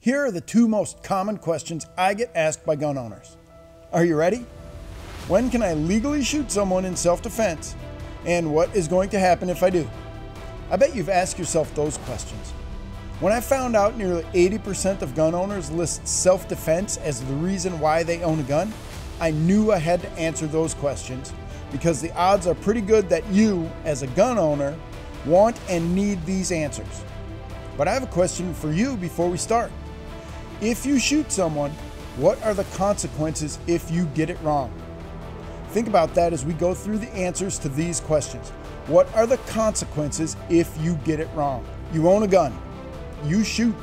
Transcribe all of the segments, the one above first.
Here are the two most common questions I get asked by gun owners. Are you ready? When can I legally shoot someone in self-defense? And what is going to happen if I do? I bet you've asked yourself those questions. When I found out nearly 80% of gun owners list self-defense as the reason why they own a gun, I knew I had to answer those questions because the odds are pretty good that you, as a gun owner, want and need these answers. But I have a question for you before we start. If you shoot someone, what are the consequences if you get it wrong? Think about that as we go through the answers to these questions. What are the consequences if you get it wrong? You own a gun. You shoot.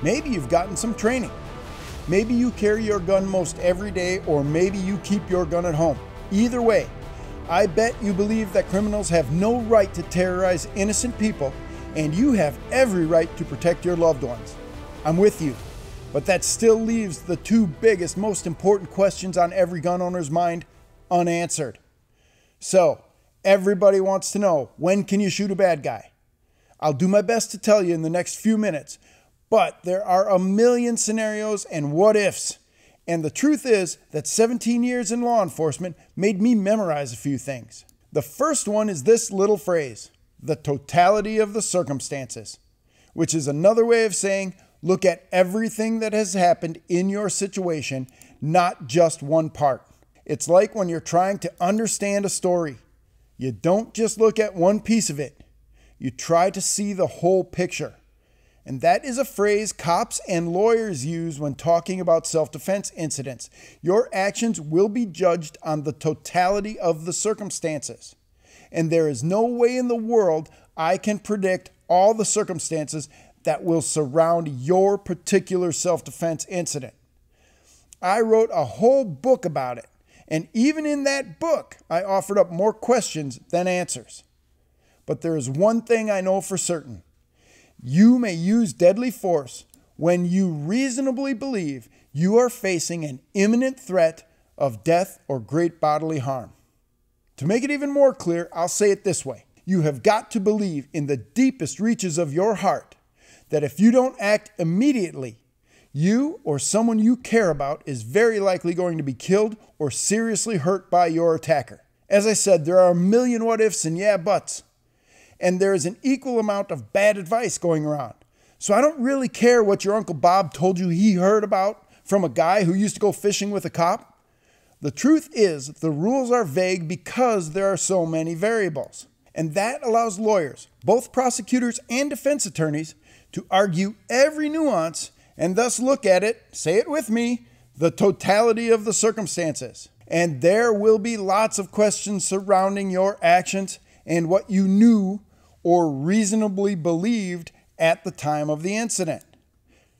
Maybe you've gotten some training. Maybe you carry your gun most every day, or maybe you keep your gun at home. Either way, I bet you believe that criminals have no right to terrorize innocent people, and you have every right to protect your loved ones. I'm with you, but that still leaves the two biggest, most important questions on every gun owner's mind unanswered. So, everybody wants to know, when can you shoot a bad guy? I'll do my best to tell you in the next few minutes, but there are a million scenarios and what ifs. And the truth is that 17 years in law enforcement made me memorize a few things. The first one is this little phrase, the totality of the circumstances, which is another way of saying, look at everything that has happened in your situation, not just one part. It's like when you're trying to understand a story. You don't just look at one piece of it. You try to see the whole picture. And that is a phrase cops and lawyers use when talking about self-defense incidents. Your actions will be judged on the totality of the circumstances. And there is no way in the world I can predict all the circumstances that will surround your particular self-defense incident. I wrote a whole book about it. And even in that book, I offered up more questions than answers. But there is one thing I know for certain. You may use deadly force when you reasonably believe you are facing an imminent threat of death or great bodily harm. To make it even more clear, I'll say it this way. You have got to believe in the deepest reaches of your heart that if you don't act immediately, you or someone you care about is very likely going to be killed or seriously hurt by your attacker. As I said, there are a million what ifs and yeah buts. And there is an equal amount of bad advice going around. So I don't really care what your Uncle Bob told you he heard about from a guy who used to go fishing with a cop. The truth is, the rules are vague because there are so many variables. And that allows lawyers, both prosecutors and defense attorneys, to argue every nuance and thus look at it, say it with me, the totality of the circumstances. And there will be lots of questions surrounding your actions and what you knew or reasonably believed at the time of the incident.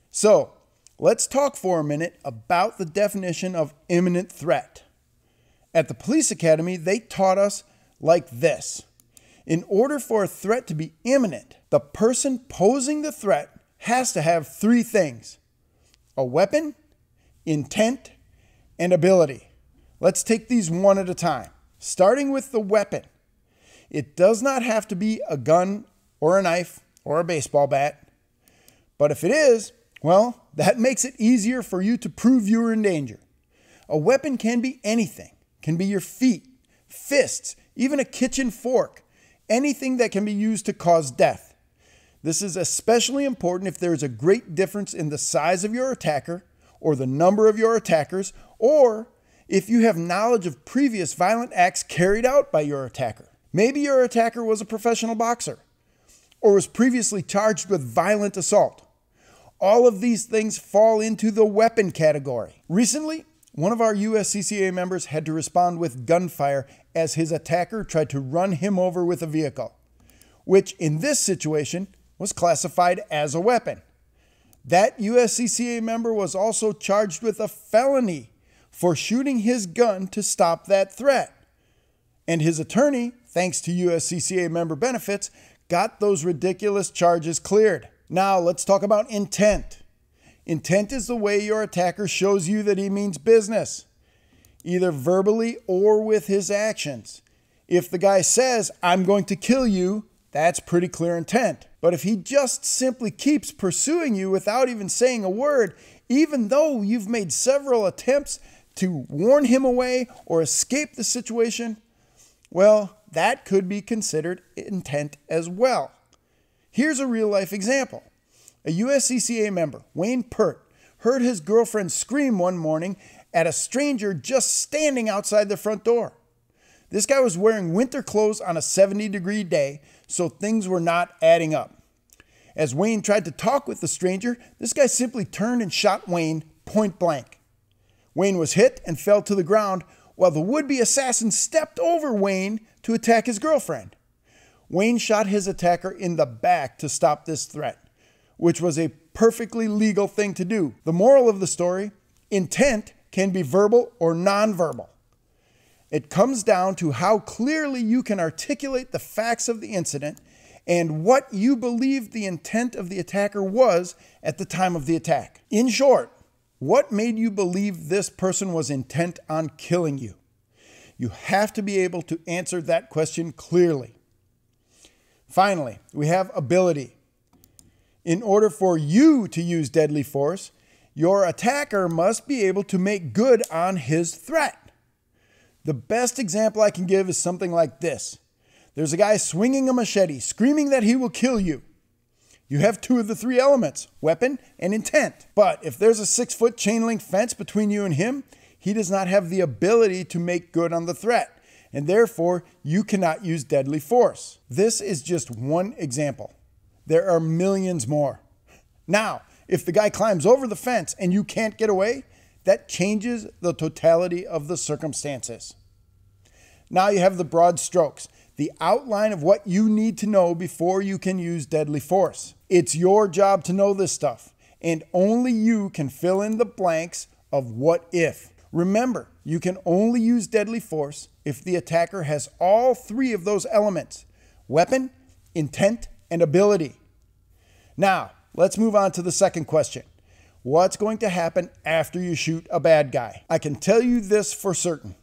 So, let's talk for a minute about the definition of imminent threat. At the police academy, they taught us like this. In order for a threat to be imminent, the person posing the threat has to have three things: a weapon, intent, and ability. Let's take these one at a time. Starting with the weapon. It does not have to be a gun or a knife or a baseball bat. But if it is, well, that makes it easier for you to prove you are in danger. A weapon can be anything. It can be your feet, fists, even a kitchen fork. Anything that can be used to cause death. This is especially important if there is a great difference in the size of your attacker or the number of your attackers, or if you have knowledge of previous violent acts carried out by your attacker. Maybe your attacker was a professional boxer or was previously charged with violent assault. All of these things fall into the weapon category. Recently, one of our USCCA members had to respond with gunfire as his attacker tried to run him over with a vehicle, which in this situation was classified as a weapon. That USCCA member was also charged with a felony for shooting his gun to stop that threat. And his attorney, thanks to USCCA member benefits, got those ridiculous charges cleared. Now let's talk about intent. Intent is the way your attacker shows you that he means business, either verbally or with his actions. If the guy says, "I'm going to kill you," That's pretty clear intent. But if he just simply keeps pursuing you without even saying a word, even though you've made several attempts to warn him away or escape the situation, well, that could be considered intent as well. Here's a real-life example. A USCCA member, Wayne Pert, heard his girlfriend scream one morning at a stranger just standing outside the front door. This guy was wearing winter clothes on a 70-degree day, so things were not adding up. As Wayne tried to talk with the stranger, this guy simply turned and shot Wayne point blank. Wayne was hit and fell to the ground, while the would-be assassin stepped over Wayne to attack his girlfriend. Wayne shot his attacker in the back to stop this threat, which was a perfectly legal thing to do. The moral of the story: intent can be verbal or nonverbal. It comes down to how clearly you can articulate the facts of the incident and what you believe the intent of the attacker was at the time of the attack. In short, what made you believe this person was intent on killing you? You have to be able to answer that question clearly. Finally, we have ability. In order for you to use deadly force, your attacker must be able to make good on his threat. The best example I can give is something like this. There's a guy swinging a machete, screaming that he will kill you. You have two of the three elements, weapon and intent. But if there's a 6-foot chain link fence between you and him, he does not have the ability to make good on the threat, and therefore you cannot use deadly force. This is just one example. There are millions more. Now, if the guy climbs over the fence and you can't get away, that changes the totality of the circumstances. Now you have the broad strokes, the outline of what you need to know before you can use deadly force. It's your job to know this stuff, and only you can fill in the blanks of what if. Remember, you can only use deadly force if the attacker has all three of those elements: weapon, intent, and ability. Now, let's move on to the second question. What's going to happen after you shoot a bad guy? I can tell you this for certain.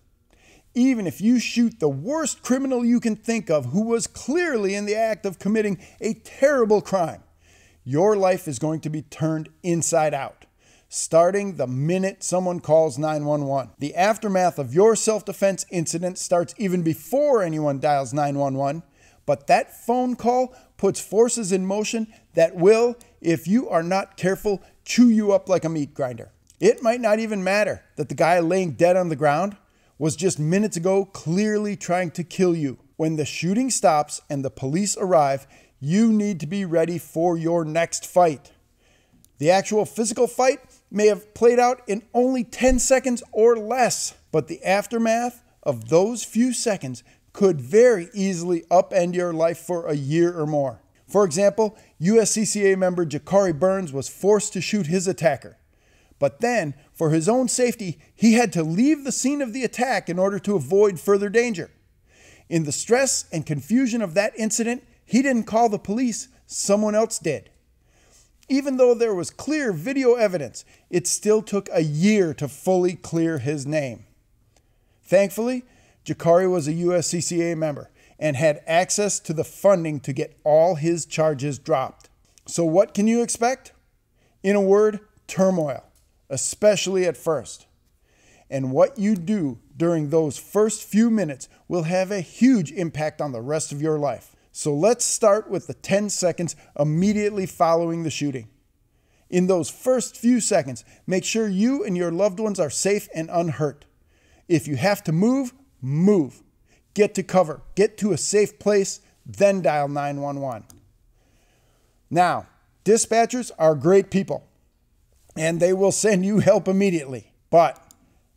Even if you shoot the worst criminal you can think of who was clearly in the act of committing a terrible crime, your life is going to be turned inside out, starting the minute someone calls 911. The aftermath of your self-defense incident starts even before anyone dials 911, but that phone call puts forces in motion that will, if you are not careful, chew you up like a meat grinder. It might not even matter that the guy laying dead on the ground was just minutes ago clearly trying to kill you. When the shooting stops and the police arrive, you need to be ready for your next fight. The actual physical fight may have played out in only 10 seconds or less, but the aftermath of those few seconds could very easily upend your life for a year or more. For example, USCCA member Jakari Burns was forced to shoot his attacker. But then, for his own safety, he had to leave the scene of the attack in order to avoid further danger. In the stress and confusion of that incident, he didn't call the police, someone else did. Even though there was clear video evidence, it still took a year to fully clear his name. Thankfully, Jakari was a USCCA member and had access to the funding to get all his charges dropped. So what can you expect? In a word, turmoil, especially at first. And what you do during those first few minutes will have a huge impact on the rest of your life. So let's start with the 10 seconds immediately following the shooting. In those first few seconds, make sure you and your loved ones are safe and unhurt. If you have to move, move. Get to cover, get to a safe place, then dial 911. Now, dispatchers are great people, and they will send you help immediately. But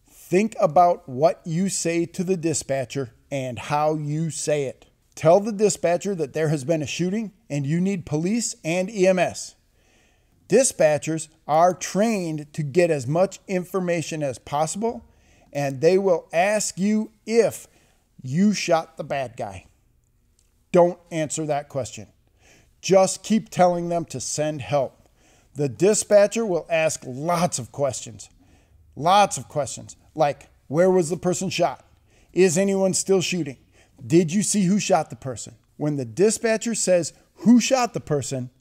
think about what you say to the dispatcher and how you say it. Tell the dispatcher that there has been a shooting and you need police and EMS. Dispatchers are trained to get as much information as possible, and they will ask you if you shot the bad guy. Don't answer that question. Just keep telling them to send help. The dispatcher will ask lots of questions. Like, where was the person shot? Is anyone still shooting? Did you see who shot the person? When the dispatcher says who shot the person,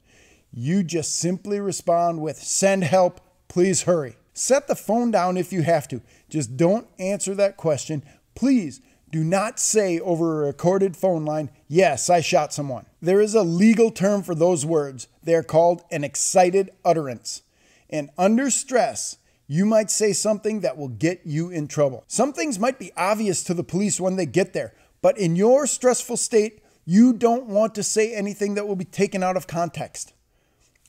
you just simply respond with "Send help, please hurry." Set the phone down if you have to. Just don't answer that question. Please do not say over a recorded phone line, "Yes, I shot someone." There is a legal term for those words. They are called an excited utterance. And under stress, you might say something that will get you in trouble. Some things might be obvious to the police when they get there, but in your stressful state, you don't want to say anything that will be taken out of context.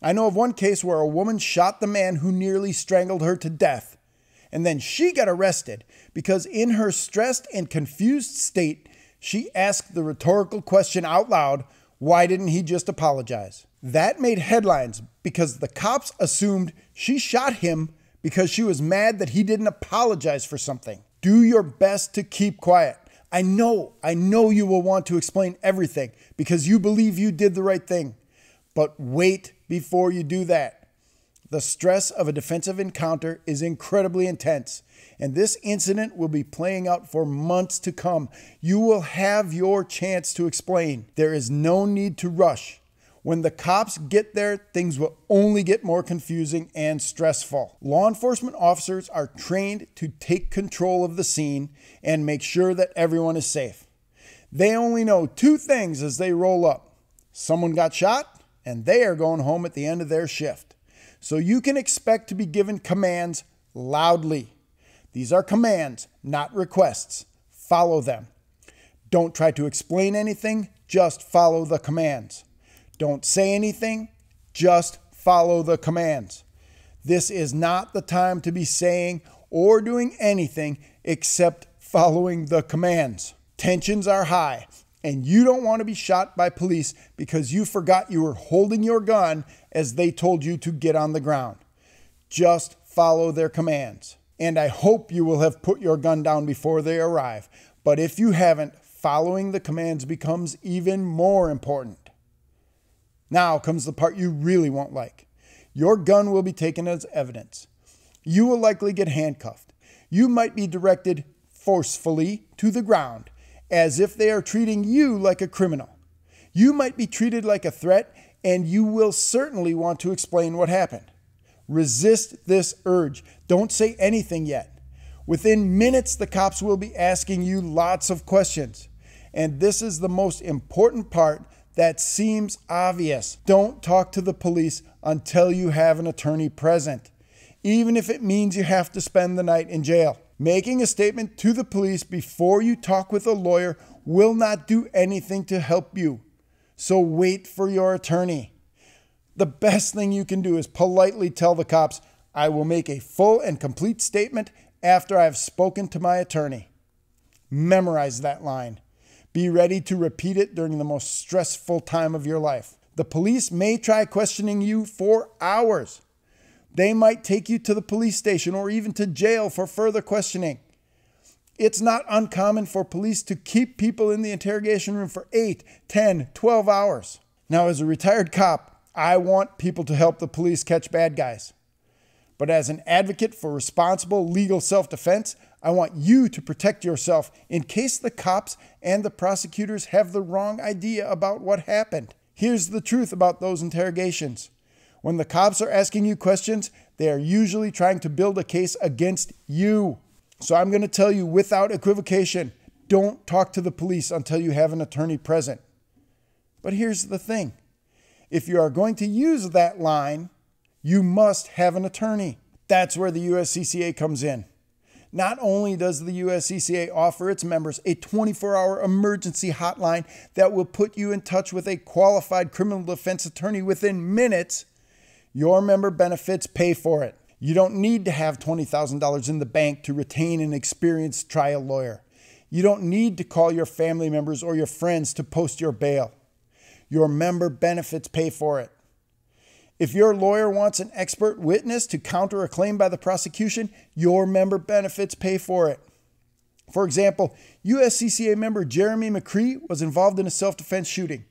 I know of one case where a woman shot the man who nearly strangled her to death, and then she got arrested because in her stressed and confused state, she asked the rhetorical question out loud, "Why didn't he just apologize?" That made headlines because the cops assumed she shot him because she was mad that he didn't apologize for something. Do your best to keep quiet. I know you will want to explain everything because you believe you did the right thing. But wait before you do that. The stress of a defensive encounter is incredibly intense, and this incident will be playing out for months to come. You will have your chance to explain. There is no need to rush. When the cops get there, things will only get more confusing and stressful. Law enforcement officers are trained to take control of the scene and make sure that everyone is safe. They only know two things as they roll up. Someone got shot, and they are going home at the end of their shift. So you can expect to be given commands loudly. These are commands, not requests. Follow them. Don't try to explain anything, just follow the commands. Don't say anything, just follow the commands. This is not the time to be saying or doing anything except following the commands. Tensions are high, and you don't want to be shot by police because you forgot you were holding your gun as they told you to get on the ground. Just follow their commands. And I hope you will have put your gun down before they arrive. But if you haven't, following the commands becomes even more important. Now comes the part you really won't like. Your gun will be taken as evidence. You will likely get handcuffed. You might be directed forcefully to the ground, as if they are treating you like a criminal. You might be treated like a threat, and you will certainly want to explain what happened. Resist this urge. Don't say anything yet. Within minutes, the cops will be asking you lots of questions. And this is the most important part that seems obvious. Don't talk to the police until you have an attorney present, even if it means you have to spend the night in jail. Making a statement to the police before you talk with a lawyer will not do anything to help you. So wait for your attorney. The best thing you can do is politely tell the cops, "I will make a full and complete statement after I have spoken to my attorney." Memorize that line. Be ready to repeat it during the most stressful time of your life. The police may try questioning you for hours. They might take you to the police station or even to jail for further questioning. It's not uncommon for police to keep people in the interrogation room for 8, 10, 12 hours. Now, as a retired cop, I want people to help the police catch bad guys. But as an advocate for responsible legal self-defense, I want you to protect yourself in case the cops and the prosecutors have the wrong idea about what happened. Here's the truth about those interrogations. When the cops are asking you questions, they are usually trying to build a case against you. So I'm going to tell you without equivocation, don't talk to the police until you have an attorney present. But here's the thing. If you are going to use that line, you must have an attorney. That's where the USCCA comes in. Not only does the USCCA offer its members a 24-hour emergency hotline that will put you in touch with a qualified criminal defense attorney within minutes, your member benefits pay for it. You don't need to have $20,000 in the bank to retain an experienced trial lawyer. You don't need to call your family members or your friends to post your bail. Your member benefits pay for it. If your lawyer wants an expert witness to counter a claim by the prosecution, your member benefits pay for it. For example, USCCA member Jeremy McCree was involved in a self-defense shooting,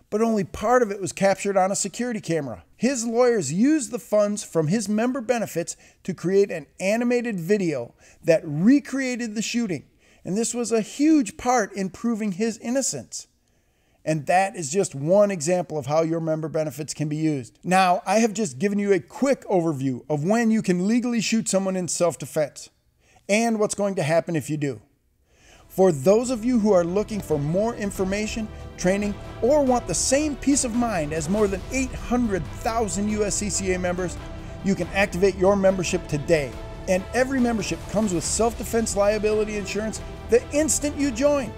but only part of it was captured on a security camera. His lawyers used the funds from his member benefits to create an animated video that recreated the shooting, and this was a huge part in proving his innocence. And that is just one example of how your member benefits can be used. Now, I have just given you a quick overview of when you can legally shoot someone in self-defense and what's going to happen if you do. For those of you who are looking for more information, training, or want the same peace of mind as more than 800,000 USCCA members, you can activate your membership today. And every membership comes with self-defense liability insurance the instant you join,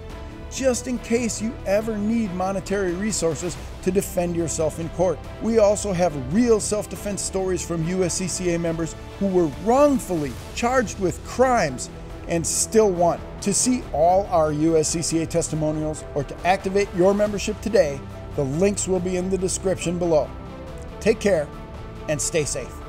just in case you ever need monetary resources to defend yourself in court. We also have real self-defense stories from USCCA members who were wrongfully charged with crimes and still won. To see all our USCCA testimonials or to activate your membership today, the links will be in the description below. Take care and stay safe.